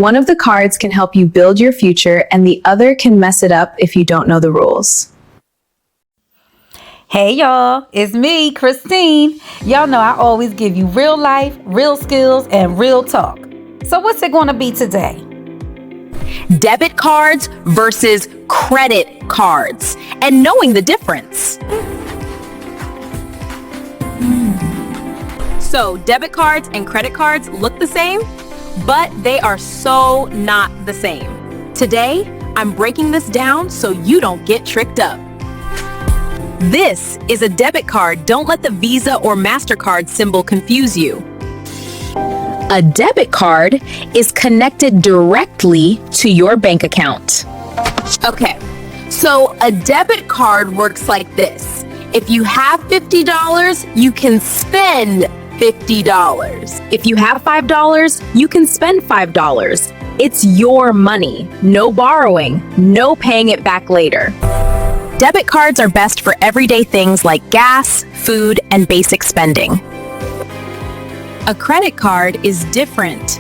One of the cards can help you build your future, and the other can mess it up if you don't know the rules. Hey y'all, it's me, CrysTeen. Y'all know I always give you real life, real skills, and real talk. So what's it gonna be today? Debit cards versus credit cards, and knowing the difference. So, debit cards and credit cards look the same, but they are so not the same. Today, I'm breaking this down so you don't get tricked up. This is a debit card. Don't let the Visa or MasterCard symbol confuse you. A debit card is connected directly to your bank account. Okay, so a debit card works like this. If you have $50, you can spend $50. If you have $5, you can spend $5. It's your money. No borrowing, no paying it back later. Debit cards are best for everyday things like gas, food, and basic spending. A credit card is different.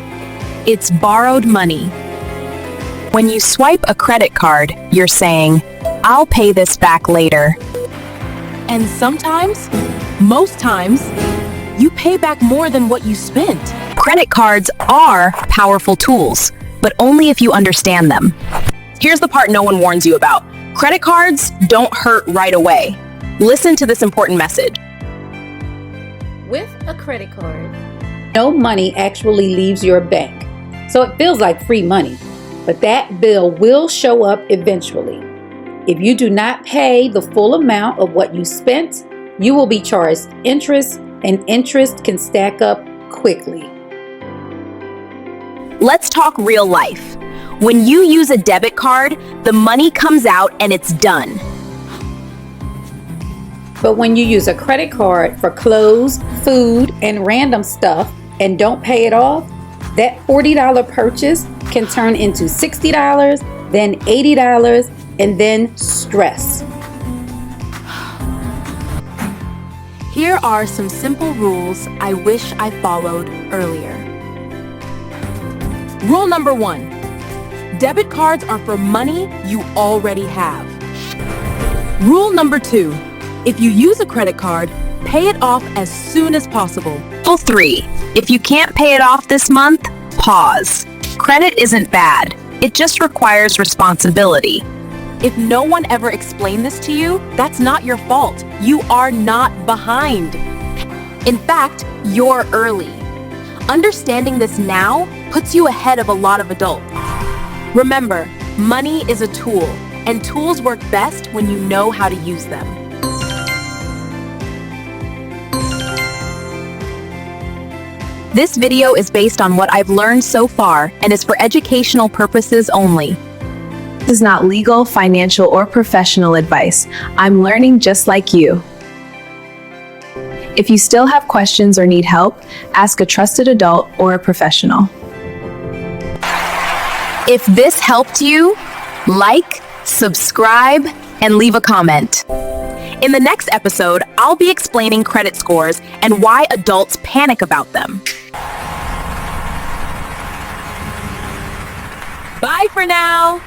It's borrowed money. When you swipe a credit card, you're saying, "I'll pay this back later." And sometimes, most times, you pay back more than what you spent. Credit cards are powerful tools, but only if you understand them. Here's the part no one warns you about. Credit cards don't hurt right away. Listen to this important message. With a credit card, no money actually leaves your bank, so it feels like free money, but that bill will show up eventually. If you do not pay the full amount of what you spent, you will be charged interest, and interest can stack up quickly. Let's talk real life. When you use a debit card, the money comes out and it's done. But when you use a credit card for clothes, food, and random stuff and don't pay it off, that $40 purchase can turn into $60, then $80, and then stress. Here are some simple rules I wish I followed earlier. Rule number 1. Debit cards are for money you already have. Rule number 2. If you use a credit card, pay it off as soon as possible. Rule 3. If you can't pay it off this month, pause. Credit isn't bad. It just requires responsibility. If no one ever explained this to you, that's not your fault. You are not behind. In fact, you're early. Understanding this now puts you ahead of a lot of adults. Remember, money is a tool, and tools work best when you know how to use them. This video is based on what I've learned so far and is for educational purposes only. This is not legal, financial, or professional advice. I'm learning just like you. If you still have questions or need help, ask a trusted adult or a professional. If this helped you, like, subscribe, and leave a comment. In the next episode, I'll be explaining credit scores and why adults panic about them. Bye for now.